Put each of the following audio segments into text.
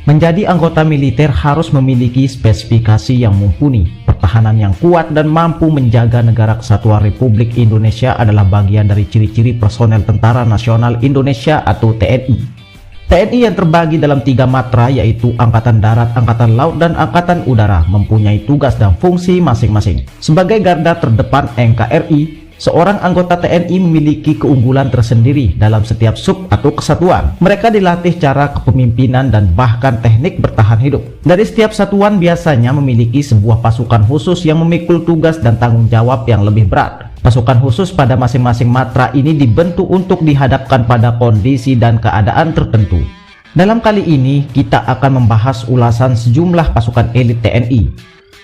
Menjadi anggota militer harus memiliki spesifikasi yang mumpuni, pertahanan yang kuat, dan mampu menjaga negara kesatuan Republik Indonesia adalah bagian dari ciri-ciri personel Tentara Nasional Indonesia atau TNI. TNI yang terbagi dalam 3 matra yaitu Angkatan Darat, Angkatan Laut, dan Angkatan Udara mempunyai tugas dan fungsi masing-masing. Sebagai garda terdepan NKRI, seorang anggota TNI memiliki keunggulan tersendiri dalam setiap sub atau kesatuan. Mereka dilatih cara kepemimpinan dan bahkan teknik bertahan hidup. Dari setiap satuan biasanya memiliki sebuah pasukan khusus yang memikul tugas dan tanggung jawab yang lebih berat. Pasukan khusus pada masing-masing matra ini dibentuk untuk dihadapkan pada kondisi dan keadaan tertentu. Dalam kali ini kita akan membahas ulasan sejumlah pasukan elit TNI.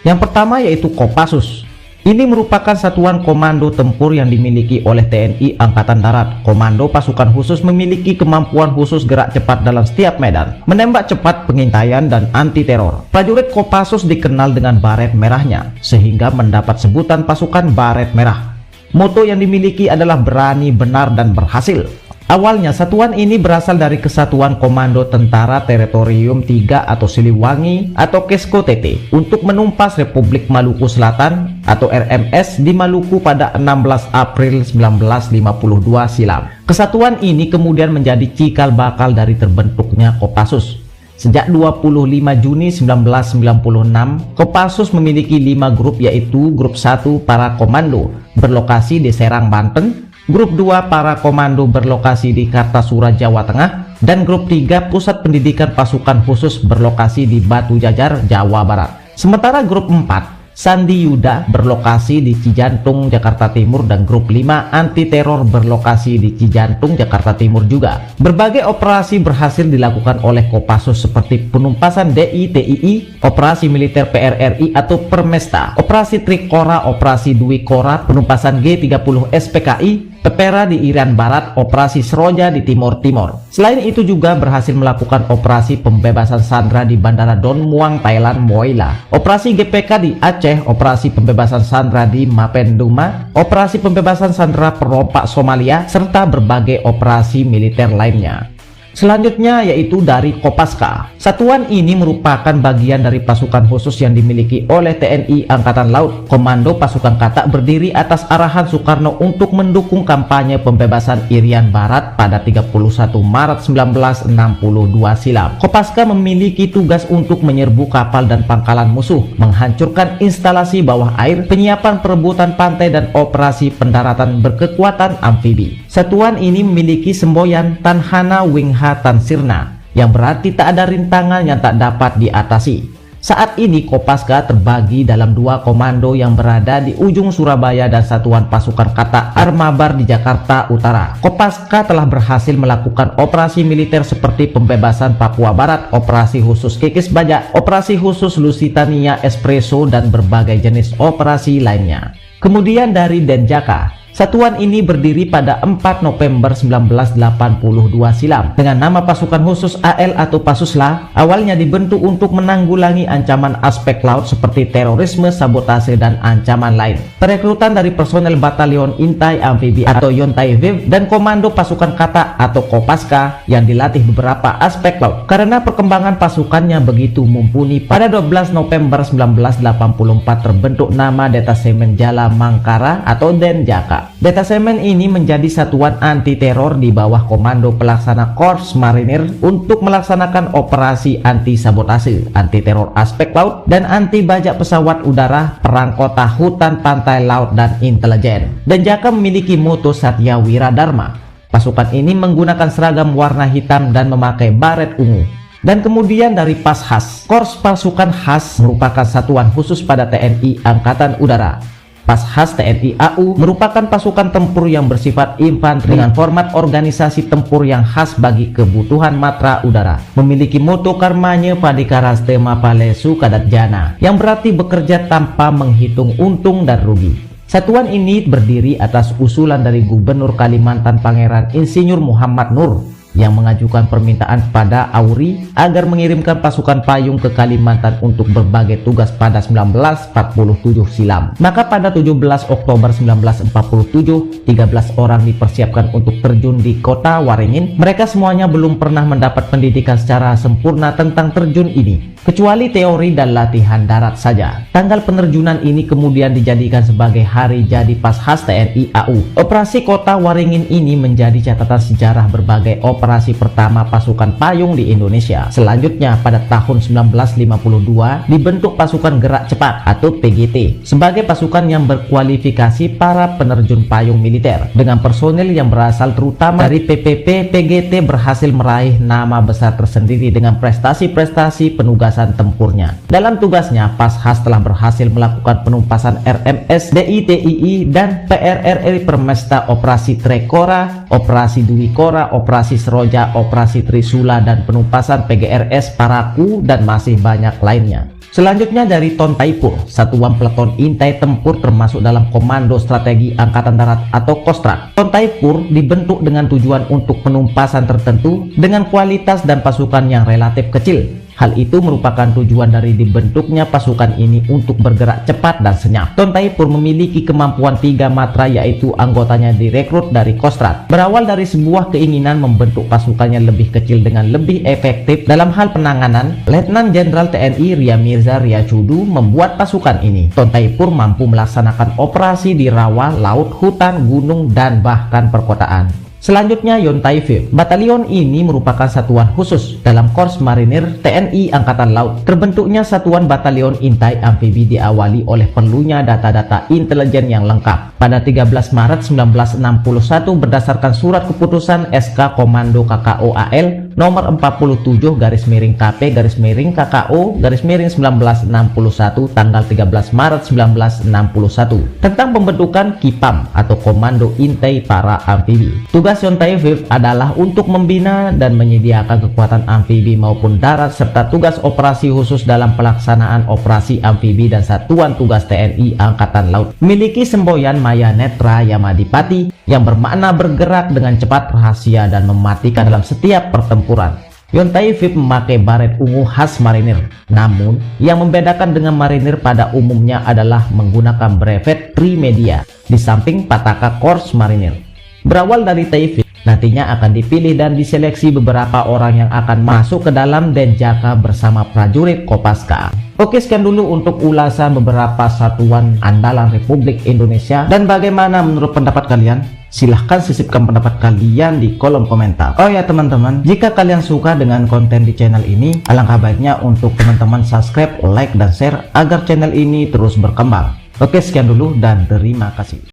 Yang pertama yaitu Kopassus. Ini merupakan satuan komando tempur yang dimiliki oleh TNI Angkatan Darat. Komando pasukan khusus memiliki kemampuan khusus gerak cepat dalam setiap medan, menembak cepat, pengintaian, dan anti-teror. Prajurit Kopassus dikenal dengan baret merahnya, sehingga mendapat sebutan pasukan baret merah. Moto yang dimiliki adalah berani, benar, dan berhasil. Awalnya satuan ini berasal dari Kesatuan Komando Tentara Teritorium 3 atau Siliwangi atau KESKO TT untuk menumpas Republik Maluku Selatan atau RMS di Maluku pada 16 April 1952 silam. Kesatuan ini kemudian menjadi cikal bakal dari terbentuknya Kopassus. Sejak 25 Juni 1996, Kopassus memiliki 5 grup yaitu Grup 1 Para Komando berlokasi di Serang, Banten, Grup 2 Para Komando berlokasi di Kartasura, Jawa Tengah, dan Grup 3 Pusat Pendidikan Pasukan Khusus berlokasi di Batu Jajar, Jawa Barat. Sementara Grup 4 Sandi Yuda berlokasi di Cijantung, Jakarta Timur, dan Grup 5 Anti Teror berlokasi di Cijantung, Jakarta Timur juga. Berbagai operasi berhasil dilakukan oleh Kopassus seperti penumpasan DI-TII, operasi militer PRRI atau Permesta, operasi Trikora, operasi Dwi Kora, penumpasan G30 SPKI, Pepera di Irian Barat, operasi Seroja di Timur Timur. Selain itu juga berhasil melakukan operasi pembebasan sandera di Bandara Don Muang, Thailand, Moila, operasi GPK di Aceh, operasi pembebasan sandera di Mapenduma, operasi pembebasan sandera perompak Somalia, serta berbagai operasi militer lainnya. Selanjutnya yaitu dari Kopaska. Satuan ini merupakan bagian dari pasukan khusus yang dimiliki oleh TNI Angkatan Laut. Komando pasukan katak berdiri atas arahan Soekarno untuk mendukung kampanye pembebasan Irian Barat pada 31 Maret 1962 silam. Kopaska memiliki tugas untuk menyerbu kapal dan pangkalan musuh, menghancurkan instalasi bawah air, penyiapan perebutan pantai, dan operasi pendaratan berkekuatan amfibi. Satuan ini memiliki semboyan Tanhana Wingha Tansirna, yang berarti tak ada rintangan yang tak dapat diatasi. Saat ini Kopaska terbagi dalam 2 komando yang berada di ujung Surabaya dan satuan pasukan katak Armabar di Jakarta Utara. Kopaska telah berhasil melakukan operasi militer seperti pembebasan Papua Barat, operasi khusus Kikis Bajak, operasi khusus Lusitania Espresso, dan berbagai jenis operasi lainnya. Kemudian dari Denjaka. Satuan ini berdiri pada 4 November 1982 silam dengan nama pasukan khusus AL atau Pasusla. Awalnya dibentuk untuk menanggulangi ancaman aspek laut seperti terorisme, sabotase, dan ancaman lain. Perekrutan dari personel Batalion Intai Amfibi atau Yontai Viv dan Komando Pasukan Katak atau Kopaska yang dilatih beberapa aspek laut. Karena perkembangan pasukannya begitu mumpuni, pada 12 November 1984 terbentuk nama Detasemen Jala Mangkara atau Denjaka. Detasemen ini menjadi satuan anti teror di bawah komando pelaksana Korps Marinir untuk melaksanakan operasi anti sabotase, anti teror aspek laut, dan anti bajak pesawat udara, perang kota, hutan, pantai, laut, dan intelijen. Denjaka memiliki moto Satya Wira Dharma. Pasukan ini menggunakan seragam warna hitam dan memakai baret ungu. Dan kemudian dari Pashas. Korps Pasukan Khas merupakan satuan khusus pada TNI Angkatan Udara. Pashas TNI AU merupakan pasukan tempur yang bersifat infanteri dengan format organisasi tempur yang khas bagi kebutuhan matra udara. Memiliki moto Karmanye Padikaraste Mapalesu Kadat Jana, yang berarti bekerja tanpa menghitung untung dan rugi. Satuan ini berdiri atas usulan dari Gubernur Kalimantan Pangeran Insinyur Muhammad Nur. yang mengajukan permintaan kepada AURI agar mengirimkan pasukan payung ke Kalimantan untuk berbagai tugas pada 1947 silam. Maka pada 17 Oktober 1947, 13 orang dipersiapkan untuk terjun di kota Waringin. Mereka semuanya belum pernah mendapat pendidikan secara sempurna tentang terjun ini, kecuali teori dan latihan darat saja. Tanggal penerjunan ini kemudian dijadikan sebagai hari jadi Paskhas TNI AU. Operasi Kota Waringin ini menjadi catatan sejarah berbagai operasi pertama pasukan payung di Indonesia. Selanjutnya pada tahun 1952 dibentuk pasukan gerak cepat atau PGT sebagai pasukan yang berkualifikasi para penerjun payung militer dengan personil yang berasal terutama dari PPP. PGT berhasil meraih nama besar tersendiri dengan prestasi-prestasi penugasan tempurnya. Dalam tugasnya, Paskhas telah berhasil melakukan penumpasan RMS, DITII dan PRRI Permesta, Operasi Trekora, Operasi Dwi Kora, Operasi Seroja, Operasi Trisula, dan penumpasan PGRS Paraku, dan masih banyak lainnya. Selanjutnya dari Tontaipur, satuan peleton intai tempur termasuk dalam Komando Strategi Angkatan Darat atau Kostrat. Tontaipur dibentuk dengan tujuan untuk penumpasan tertentu dengan kualitas dan pasukan yang relatif kecil. Hal itu merupakan tujuan dari dibentuknya pasukan ini untuk bergerak cepat dan senyap. Tontaipur memiliki kemampuan 3 matra, yaitu anggotanya direkrut dari Kostrat. Berawal dari sebuah keinginan membentuk pasukannya lebih kecil dengan lebih efektif dalam hal penanganan, Letnan Jenderal TNI Ria Mirza Riacudu membuat pasukan ini. Tontaipur mampu melaksanakan operasi di rawa, laut, hutan, gunung, dan bahkan perkotaan. Selanjutnya Yontai 5. Batalion ini merupakan satuan khusus dalam Korps Marinir TNI Angkatan Laut. Terbentuknya satuan batalion intai amfibi diawali oleh perlunya data-data intelijen yang lengkap. Pada 13 Maret 1961 berdasarkan surat keputusan SK Komando KKO AL nomor 47-KKO-KKO-1961 tanggal 13 Maret 1961 tentang pembentukan KIPAM atau Komando Intai Para Amfibi. Tugas Yontai 5 adalah untuk membina dan menyediakan kekuatan amfibi maupun darat serta tugas operasi khusus dalam pelaksanaan operasi amfibi dan satuan tugas TNI Angkatan Laut. Memiliki semboyan Maya Netra Yamadipati yang bermakna bergerak dengan cepat, rahasia, dan mematikan dalam setiap pertempuran. Yontai 5 memakai baret ungu khas marinir. Namun, yang membedakan dengan marinir pada umumnya adalah menggunakan brevet Trimedia di samping pataka Korps Marinir. Berawal dari Taifib, nantinya akan dipilih dan diseleksi beberapa orang yang akan masuk ke dalam Denjaka bersama prajurit Kopaska. Oke, sekian dulu untuk ulasan beberapa satuan andalan Republik Indonesia. Dan bagaimana menurut pendapat kalian? Silahkan sisipkan pendapat kalian di kolom komentar. Oh ya teman-teman, jika kalian suka dengan konten di channel ini, alangkah baiknya untuk teman-teman subscribe, like, dan share agar channel ini terus berkembang. Oke, sekian dulu dan terima kasih.